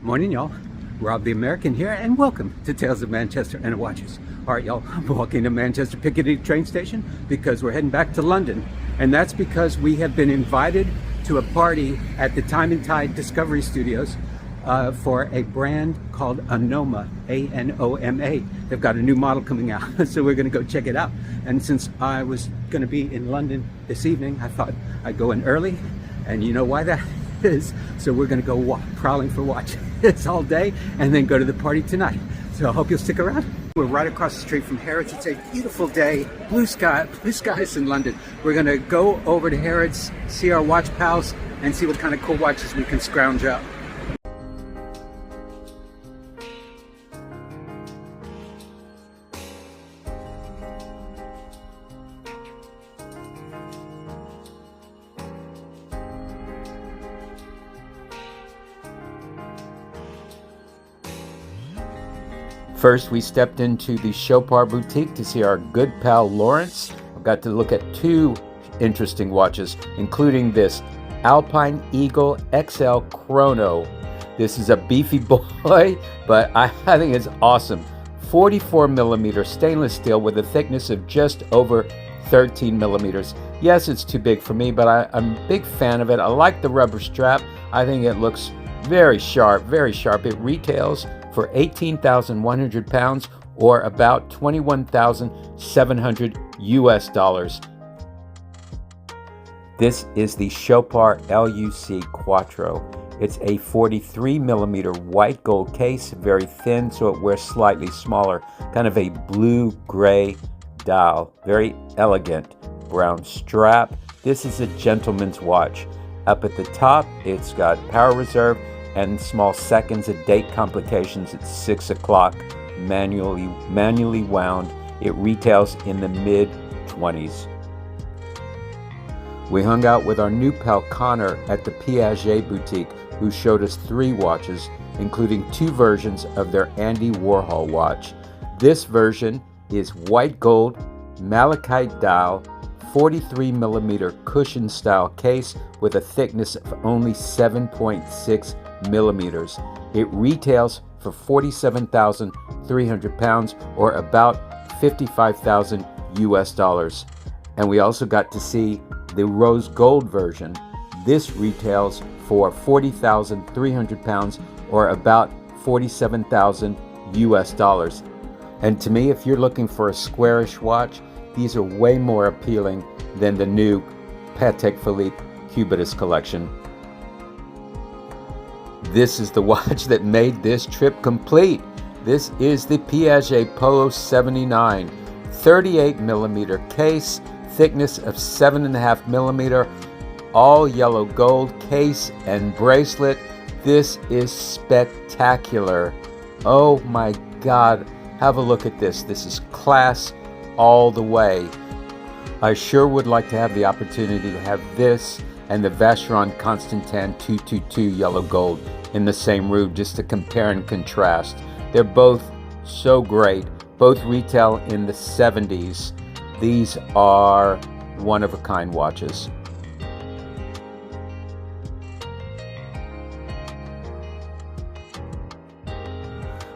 Morning, y'all. Rob the American here, and welcome to Tales of Manchester and Watches. All right, y'all, I'm walking to Manchester Piccadilly train station because we're heading back to London. And that's because we have been invited to a party at the Time and Tide Discovery Studios for a brand called Anoma, A-N-O-M-A. They've got a new model coming out, so we're going to go check it out. And since I was going to be in London this evening, I thought I'd go in early, and you know why that is. So we're going to go prowling for watches all day and then go to the party tonight. So I hope you'll stick around. We're right across the street from Harrods. It's a beautiful day, blue skies in London. We're going to go over to Harrods, see our watch pals, and see what kind of cool watches we can scrounge up. First, we stepped into the Chopard boutique to see our good pal Lawrence. I got to look at two interesting watches, including this Alpine Eagle XL Chrono. This is a beefy boy, but I think it's awesome. 44 millimeter stainless steel with a thickness of just over 13 millimeters. Yes, it's too big for me, but I'm a big fan of it. I like the rubber strap. I think it looks very sharp, very sharp. It retails for 18,100 pounds or about 21,700 US dollars. This is the Chopard LUC Quattro. It's a 43 millimeter white gold case, very thin, so it wears slightly smaller, kind of a blue-gray dial, very elegant. Brown strap. This is a gentleman's watch. Up at the top, it's got power reserve and small seconds of date complications at 6 o'clock, manually wound. It retails in the mid-20s. We hung out with our new pal Connor at the Piaget boutique, who showed us 3 watches, including 2 versions of their Andy Warhol watch. This version is white gold, malachite dial, 43 millimeter cushion style case with a thickness of only 7.6 millimeters. It retails for 47,300 pounds or about 55,000 US dollars. And we also got to see the rose gold version. This retails for 40,300 pounds or about 47,000 US dollars. And to me, if you're looking for a squarish watch, these are way more appealing than the new Patek Philippe Cubitus collection. This is the watch that made this trip complete. This is the Piaget Polo 79, 38 millimeter case, thickness of 7.5 millimeter, all yellow gold case and bracelet. This is spectacular. Oh my God, have a look at this. This is class all the way. I sure would like to have the opportunity to have this and the Vacheron Constantin 222 yellow gold in the same room just to compare and contrast. They're both so great. Both retail in the 70s. These are one-of-a-kind watches.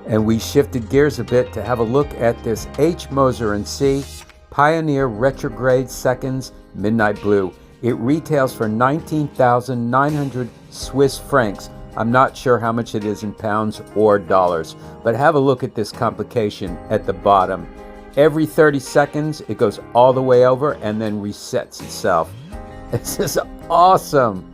And we shifted gears a bit to have a look at this H. Moser Cie Pioneer Retrograde Seconds Midnight Blue. It retails for 19,900 Swiss francs. I'm not sure how much it is in pounds or dollars, but have a look at this complication at the bottom. Every 30 seconds, it goes all the way over and then resets itself. This is awesome.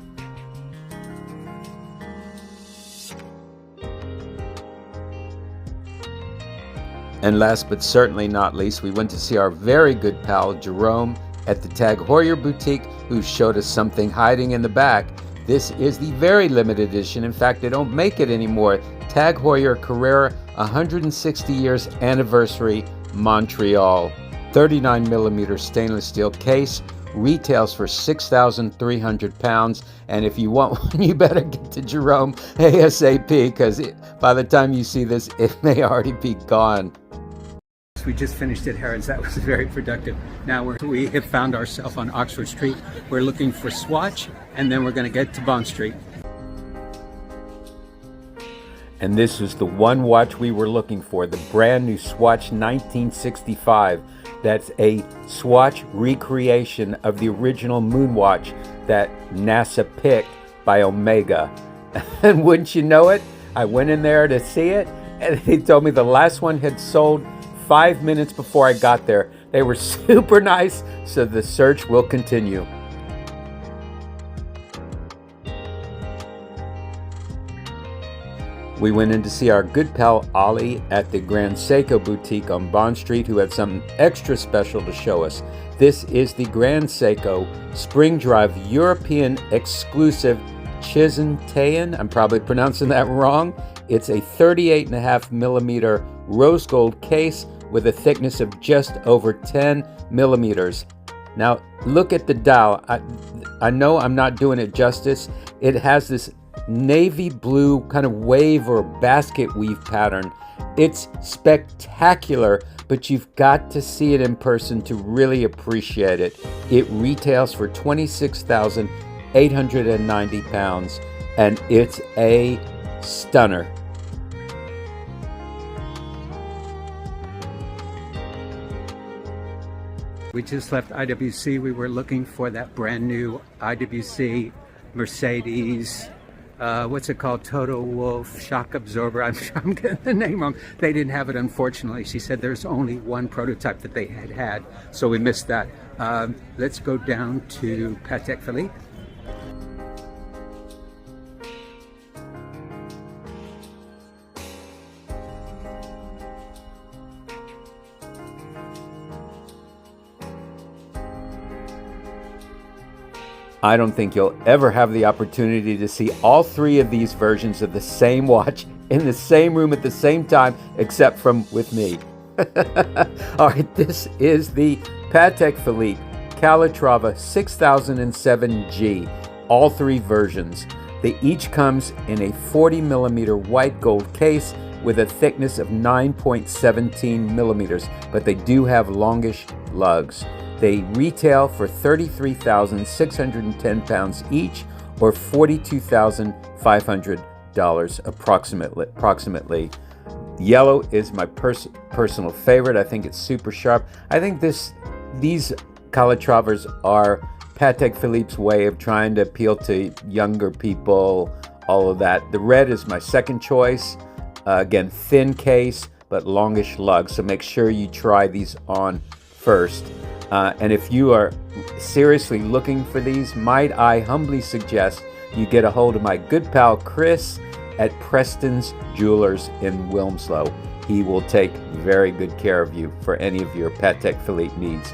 And last but certainly not least, we went to see our very good pal Jerome at the Tag Heuer boutique, who showed us something hiding in the back. This is the very limited edition. In fact, they don't make it anymore. Tag Heuer Carrera 160 years anniversary Montreal. 39 millimeter stainless steel case, retails for 6,300 pounds. And if you want one, you better get to Jerome ASAP, because by the time you see this, it may already be gone. We just finished at Harrods. That was very productive. Now we have found ourselves on Oxford Street. We're looking for Swatch, and then we're going to get to Bond Street. And this was the one watch we were looking for, the brand new Swatch 1965. That's a Swatch recreation of the original Moonwatch that NASA picked by Omega. And wouldn't you know it, I went in there to see it, and they told me the last one had sold 5 minutes before I got there. They were super nice, so the search will continue. We went in to see our good pal Ollie at the Grand Seiko boutique on Bond Street, who had something extra special to show us. This is the Grand Seiko Spring Drive European exclusive Chisintayan. I'm probably pronouncing that wrong. It's a 38.5 millimeter rose gold case with a thickness of just over 10 millimeters. Now look at the dial. I know I'm not doing it justice. It has this navy blue kind of wave or basket weave pattern. It's spectacular, but you've got to see it in person to really appreciate it. It retails for £26,890, and it's a stunner. We just left IWC. We were looking for that brand new IWC Mercedes, what's it called? Toto, Wolff, shock absorber. I'm sure I'm getting the name wrong. They didn't have it, unfortunately. She said there's only one prototype that they had, so we missed that. Let's go down to Patek Philippe. I don't think you'll ever have the opportunity to see all three of these versions of the same watch in the same room at the same time, except from with me. All right, this is the Patek Philippe Calatrava 6007G, all three versions. They each comes in a 40 millimeter white gold case with a thickness of 9.17 millimeters, but they do have longish lugs. They retail for £33,610 each, or $42,500 approximately. Yellow is my personal favorite. I think it's super sharp. I think these Calatravas are Patek Philippe's way of trying to appeal to younger people, all of that. The red is my second choice. Again, thin case, but longish lug, so make sure you try these on first. And if you are seriously looking for these, might I humbly suggest you get a hold of my good pal Chris at Preston's Jewelers in Wilmslow. He will take very good care of you for any of your Patek Philippe needs.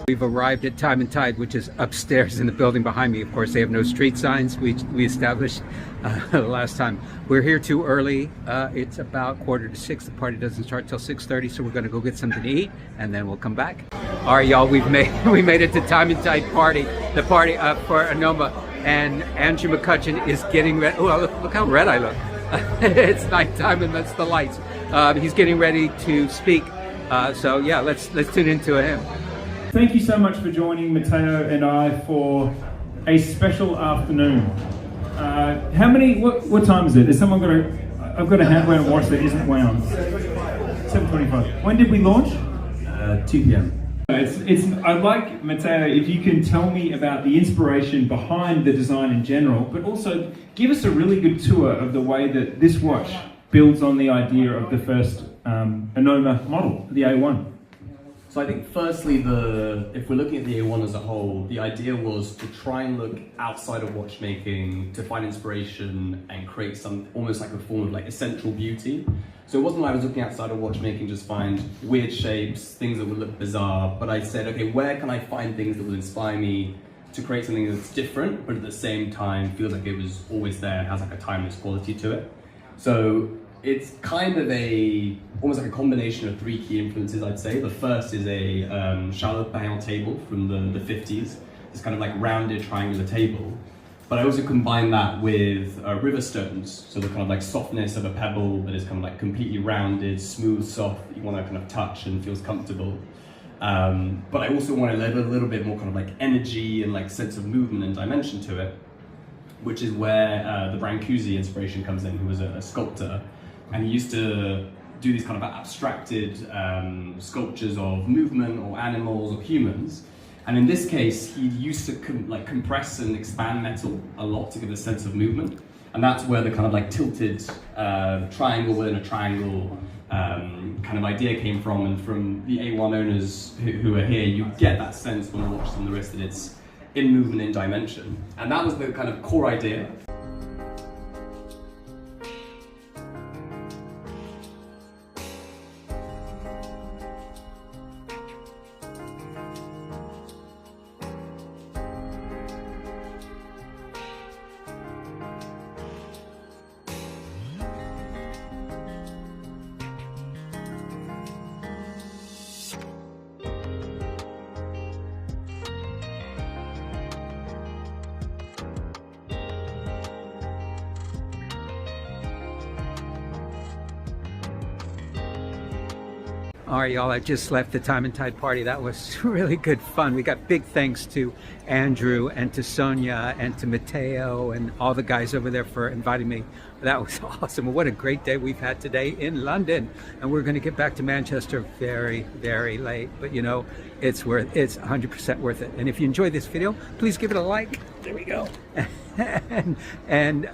We've arrived at Time and Tide, which is upstairs in the building behind me. Of course, they have no street signs. We established last time. We're here too early. It's about 5:45. The party doesn't start till 6:30, so we're going to go get something to eat, and then we'll come back. All right, y'all, we made it to Time and Tide party, the party for Anoma, and Andrew McUtchen is getting ready. Oh, look how red I look. It's nighttime, and that's the lights. He's getting ready to speak. So yeah, let's tune into him. Thank you so much for joining Matteo and I for a special afternoon. What time is it? Is someone got I've got a hand wound watch that isn't wound. 7:25. When did we launch? 2 p.m. I'd like, Matteo, if you can tell me about the inspiration behind the design in general, but also give us a really good tour of the way that this watch builds on the idea of the first Anoma model, the A1. So I think firstly, if we're looking at the A1 as a whole, the idea was to try and look outside of watchmaking to find inspiration and create some almost like a form of like essential beauty. So it wasn't like I was looking outside of watchmaking just find weird shapes, things that would look bizarre, but I said, okay, where can I find things that will inspire me to create something that's different, but at the same time feels like it was always there, has like a timeless quality to it. So it's kind of almost like a combination of three key influences, I'd say. The first is a Charlotte table from the 50s. It's kind of like rounded triangular table. But I also combine that with river stones, so the kind of like softness of a pebble that is kind of like completely rounded, smooth, soft, that you want to kind of touch and feels comfortable. But I also want to add a little bit more kind of like energy and like sense of movement and dimension to it, which is where the Brancusi inspiration comes in, who was a sculptor. And he used to do these kind of abstracted sculptures of movement or animals or humans. And in this case, he used to compress and expand metal a lot to give a sense of movement. And that's where the kind of like tilted triangle within a triangle kind of idea came from. And from the A1 owners who are here, you get that sense when you watch on the wrist that it's in movement, in dimension. And that was the kind of core idea. All right, y'all, I just left the Time and Tide party. That was really good fun. We got big thanks to Andrew and to Sonia and to Matteo and all the guys over there for inviting me. That was awesome. What a great day we've had today in London. And we're going to get back to Manchester very, very late. But you know, it's 100% worth it. And if you enjoyed this video, please give it a like. There we go. and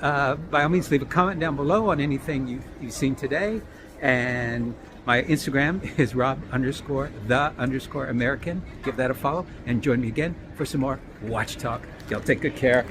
by all means, leave a comment down below on anything you've seen today. And my Instagram is Rob_the_American. Give that a follow and join me again for some more watch talk. Y'all take good care.